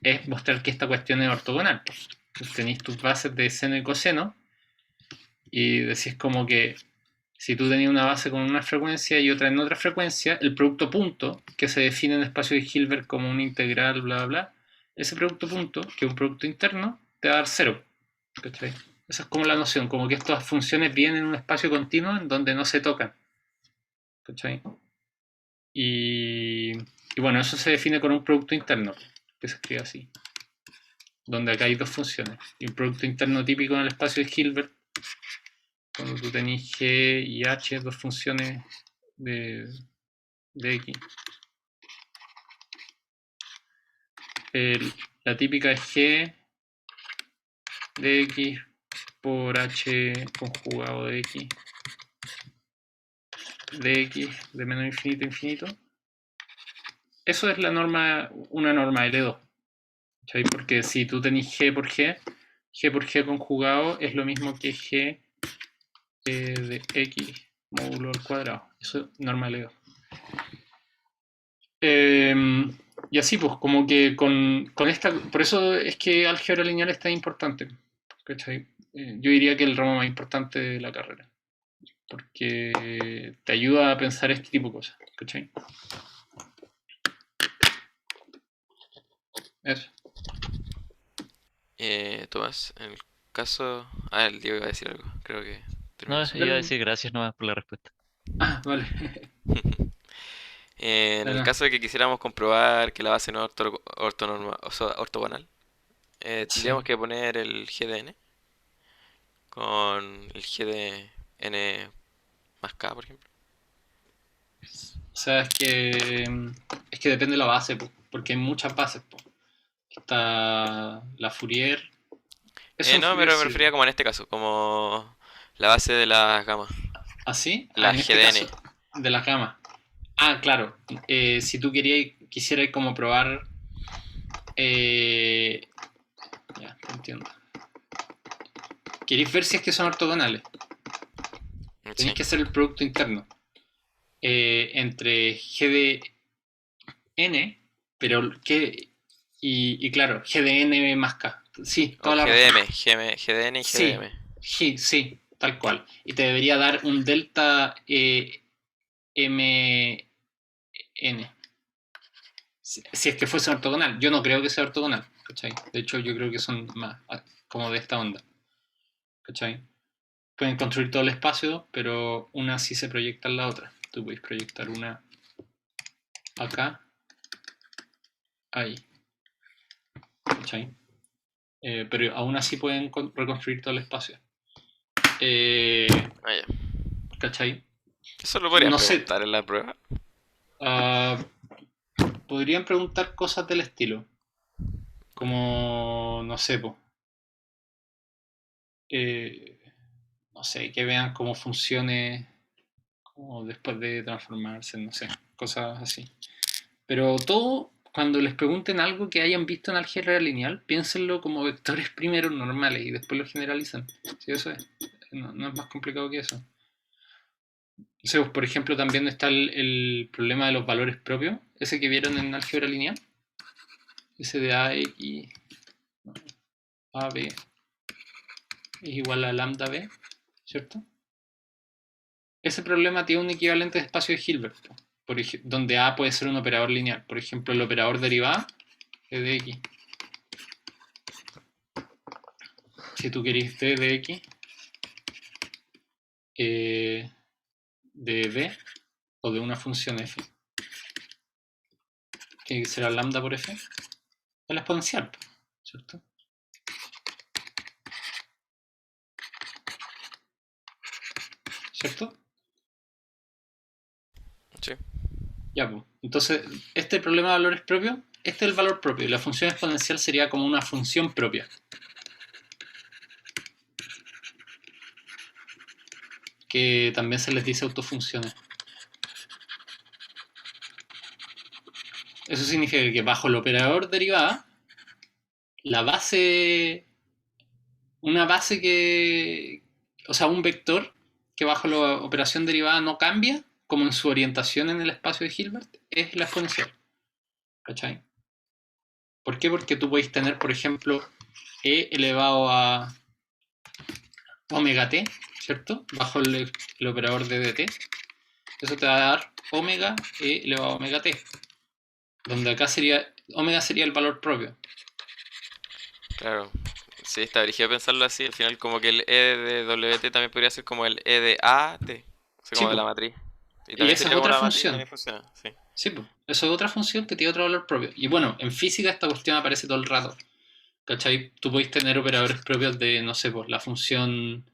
es mostrar que esta cuestión es ortogonal. Pues tenéis tus bases de seno y coseno y decís como que si tú tenías una base con una frecuencia y otra en otra frecuencia, el producto punto, que se define en el espacio de Hilbert como un integral, bla, bla, bla, ese producto punto, que es un producto interno, te va a dar cero. ¿Cachai? Esa es como la noción, como que estas funciones vienen en un espacio continuo en donde no se tocan. ¿Cachai? Y bueno, eso se define con un producto interno, que se escribe así, donde acá hay dos funciones. Y un producto interno típico en el espacio de Hilbert, cuando tú tenés G y H, dos funciones de, de X. La típica es G de X por H conjugado de X de menos infinito a infinito. Eso es una norma L2. ¿Sabes? Porque si tú tenés G por G conjugado es lo mismo que G de X módulo al cuadrado. Eso es norma L2. Y así pues, como que con esta, por eso es que álgebra lineal es tan importante, ¿cachai? Yo diría que el ramo más importante de la carrera, porque te ayuda a pensar este tipo de cosas, ¿cachai? Eso. Tomás, en el caso... Ah, el Diego iba a decir algo. Creo que no, terminó su... iba a decir gracias nomás por la respuesta. Ah, vale. En el Nada. caso de que quisiéramos comprobar que la base no es o sea, ortogonal, Sí. tendríamos que poner el GDN con el GDN más K, por ejemplo. O sea, es que depende de la base, po, porque hay muchas bases. Po. Está la Fourier. Eso en No, Fourier pero me sí. refería como en este caso, como la base de las gamas, ¿Así? Ah, la en este caso, GDN. de las gamas. Ah, claro. Si tú quisieras como probar. eh, ya, entiendo. Queréis ver si es que son ortogonales. Tenéis Sí. que hacer el producto interno entre G de N, pero Y claro, GDN más K. Sí, O toda la razón. GDN y Sí, GDM. sí, tal cual. Y te debería dar un delta MN. Si es que fuese ortogonal. Yo no creo que sea ortogonal, ¿cachai? De hecho, yo creo que son más como de esta onda, ¿cachai? Pueden construir todo el espacio, pero una sí se proyecta en la otra. Tú puedes proyectar una acá, ahí, ¿cachai? Pero aún así pueden reconstruir todo el espacio. Ah, ya. ¿Cachai? Eso lo podrían No sé. preguntar en la prueba. Podrían preguntar cosas del estilo. Como, no sé, po, no sé, que vean cómo funcione como después de transformarse, no sé, cosas así. Pero todo, cuando les pregunten algo que hayan visto en álgebra lineal, piénsenlo como vectores primero normales y después lo generalizan. Sí, eso es. No es más complicado que eso. O sea, pues, por ejemplo, también está el problema de los valores propios, ese que vieron en álgebra lineal, ese de AX, AB es igual a lambda B, ¿cierto? Ese problema tiene un equivalente de espacio de Hilbert, donde A puede ser un operador lineal. Por ejemplo, el operador derivada es de X. Si tú querés D de X, de B o de una función f, que será lambda por f, es la exponencial, ¿cierto? ¿Cierto? Sí. Ya, pues. Entonces, este problema de valores propios, este es el valor propio, y la función exponencial sería como una función propia. Que también se les dice autofunciones. Eso significa que bajo el operador derivada, la base, una base que, o sea, un vector que bajo la operación derivada no cambia, como en su orientación en el espacio de Hilbert, es la exponencial. ¿Cachai? ¿Por qué? Porque tú podéis tener, por ejemplo, e elevado a omega t, ¿cierto? Bajo el operador de dt. Eso te va a dar omega e elevado a omega t. Donde acá sería, omega sería el valor propio. Claro. Sí, está dirigido a pensarlo así. Al final, como que el E de WT también podría ser como el E de AT. O sea, Sí, como de pues. la matriz. Y Y también esa es sería como otra la matriz y función. también funciona. Sí. Sí, pues. Eso es otra función que tiene otro valor propio. Y bueno, en física esta cuestión aparece todo el rato. ¿Cachai? Tú podéis tener operadores propios de, no sé, pues la función,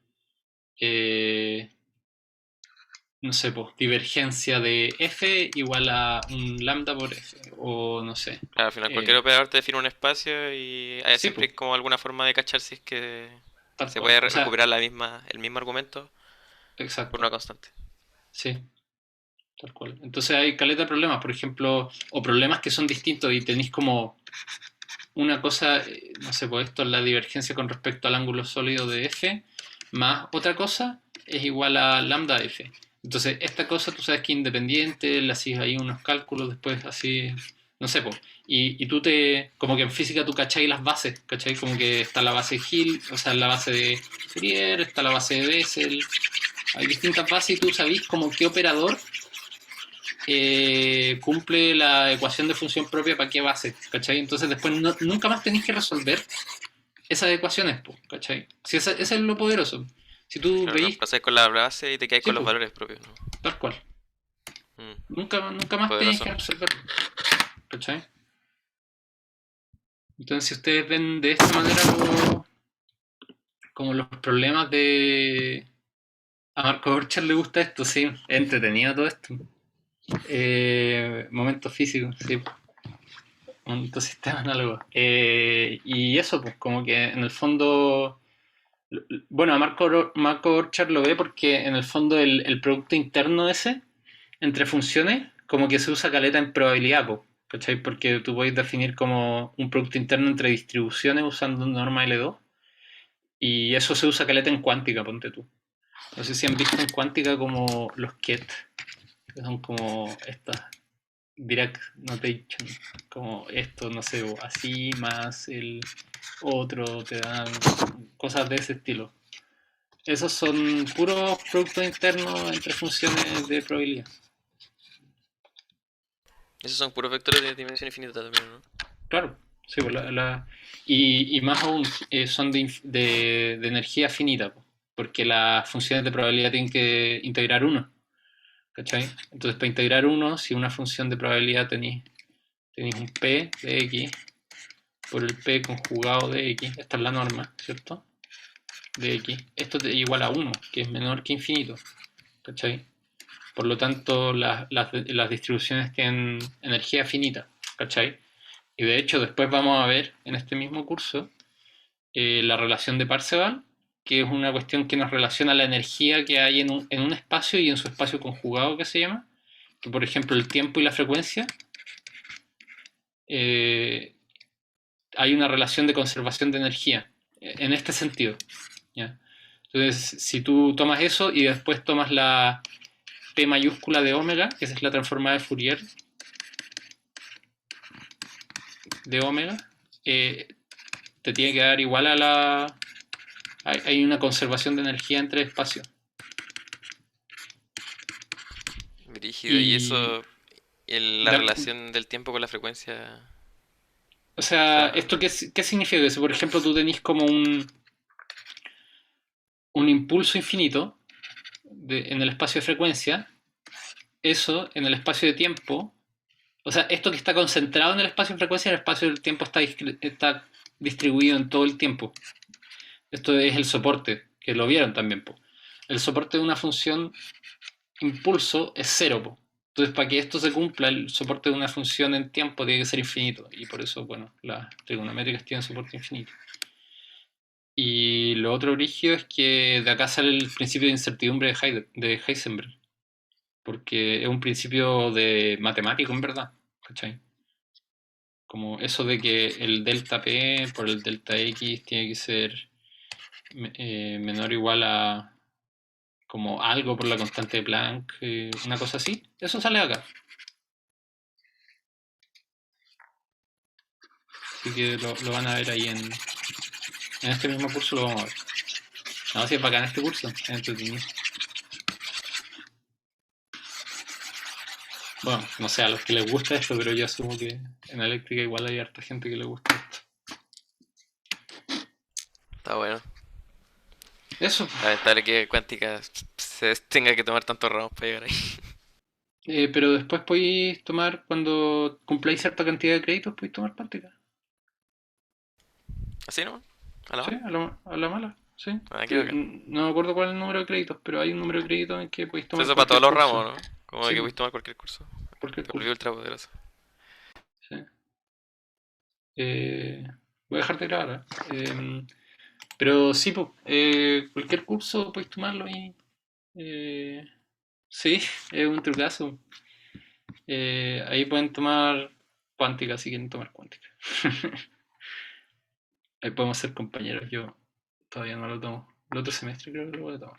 no sé, pues divergencia de f igual a un lambda por f. O no sé. Claro, al final cualquier operador te define un espacio y hay Sí, siempre pues, hay como alguna forma de cachar si es que tal se cual. puede O sea, recuperar el mismo argumento por exacto. una constante. Sí, tal cual. Entonces hay caleta de problemas, por ejemplo, o problemas que son distintos y tenéis como una cosa, no sé, pues esto es la divergencia con respecto al ángulo sólido de f, más otra cosa es igual a lambda f. Entonces, esta cosa tú sabes que es independiente, le haces ahí unos cálculos, después así, no sé, pues. Y tú como que en física tú cacháis las bases, ¿cachai? Como que está la base Hill, o sea, la base de Fourier, está la base de Bessel, hay distintas bases y tú sabés como qué operador cumple la ecuación de función propia para qué base, ¿cachai? Entonces después nunca más tenéis que resolver esas ecuaciones, ¿cachai? Si ese es lo poderoso. Si tú Claro, veis, reemplazas con la base y te quedas sí, con los valores propios, ¿no? tal cual. Mm, Nunca más tenéis poderoso. que resolverlo, ¿cachai? Entonces si ustedes ven de esta manera como los problemas de... A Marco Borchardt le gusta esto, sí, es entretenido todo esto. Momentos físicos, sí. Un sistema análogo. Y eso, pues, como que en el fondo. Bueno, a Marco Orchard lo ve porque en el fondo el producto interno ese, entre funciones, como que se usa caleta en probabilidad, pues, ¿cachai? Porque tú puedes definir como un producto interno entre distribuciones usando norma L2. Y eso se usa caleta en cuántica, ponte tú. No sé si han visto en cuántica como los ket, que son como estas Dirac Notation, como esto, no sé, o así más el otro, te dan cosas de ese estilo. Esos son puros productos internos entre funciones de probabilidad. Esos son puros vectores de dimensión infinita también, ¿no? Claro, sí, pues y más aún son de energía finita, po, porque las funciones de probabilidad tienen que integrar uno, ¿cachai? Entonces, para integrar uno, si una función de probabilidad tenéis un p de x por el p conjugado de x, esta es la norma, ¿cierto? De x, esto es igual a 1, que es menor que infinito, ¿cachai? Por lo tanto, las distribuciones tienen energía finita, ¿cachai? Y de hecho, después vamos a ver en este mismo curso la relación de Parseval, que es una cuestión que nos relaciona la energía que hay en un espacio y en su espacio conjugado, que se llama, que por ejemplo el tiempo y la frecuencia, eh, hay una relación de conservación de energía, en este sentido. ¿Ya? Entonces, si tú tomas eso y después tomas la P mayúscula de omega, que esa es la transformada de Fourier de omega, te tiene que dar igual a la... Hay una conservación de energía entre espacios. Brígido, y Y eso, la relación del tiempo con la frecuencia, o o sea, sea, ¿esto qué significa? Que si por ejemplo tú tenés como un impulso infinito en el espacio de frecuencia, eso en el espacio de tiempo, o sea, esto que está concentrado en el espacio de frecuencia, en el espacio del tiempo está distribuido en todo el tiempo. Esto es el soporte, que lo vieron también. Po. El soporte de una función impulso es cero. Po. Entonces, para que esto se cumpla, el soporte de una función en tiempo tiene que ser infinito. Y por eso, bueno, las trigonométricas tienen soporte infinito. Y lo otro brígido es que de acá sale el principio de incertidumbre de Heisenberg. Porque es un principio de matemático, en verdad. ¿Cachai? Como eso de que el delta P por el delta X tiene que ser menor o igual a como algo por la constante de Planck, una cosa así. Eso sale acá. Así que lo van a ver ahí en este mismo curso, lo vamos a ver. No, si es bacán este curso, es entretenido. Bueno, no sé a los que les gusta esto, pero yo asumo que en eléctrica igual hay harta gente que le gusta esto. está bueno. Eso, Lamentable que cuántica se tenga que tomar tantos ramos para llegar ahí. pero después podéis tomar, cuando cumpláis cierta cantidad de créditos, podéis tomar práctica. ¿Así no? ¿A la Sí, mala? a la mala, sí. Ah, qué bacán. No me acuerdo cuál es el número de créditos, pero hay un número de créditos en que podéis Entonces tomar eso para todos cualquier los curso. ramos, ¿no? Como Sí, que puedes tomar cualquier curso. cualquier Me volví curso. ultra poderoso. Sí. Voy a dejarte grabar. Pero sí, pues, cualquier curso podéis tomarlo y... eh, sí, es un trucazo. Ahí pueden tomar cuántica si quieren tomar cuántica. Ahí podemos ser compañeros. Yo todavía no lo tomo. El otro semestre creo que lo voy a tomar.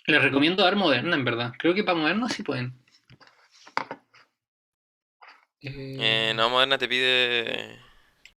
Les recomiendo dar moderna, en verdad. Creo que para moderna sí pueden. No, Moderna te pide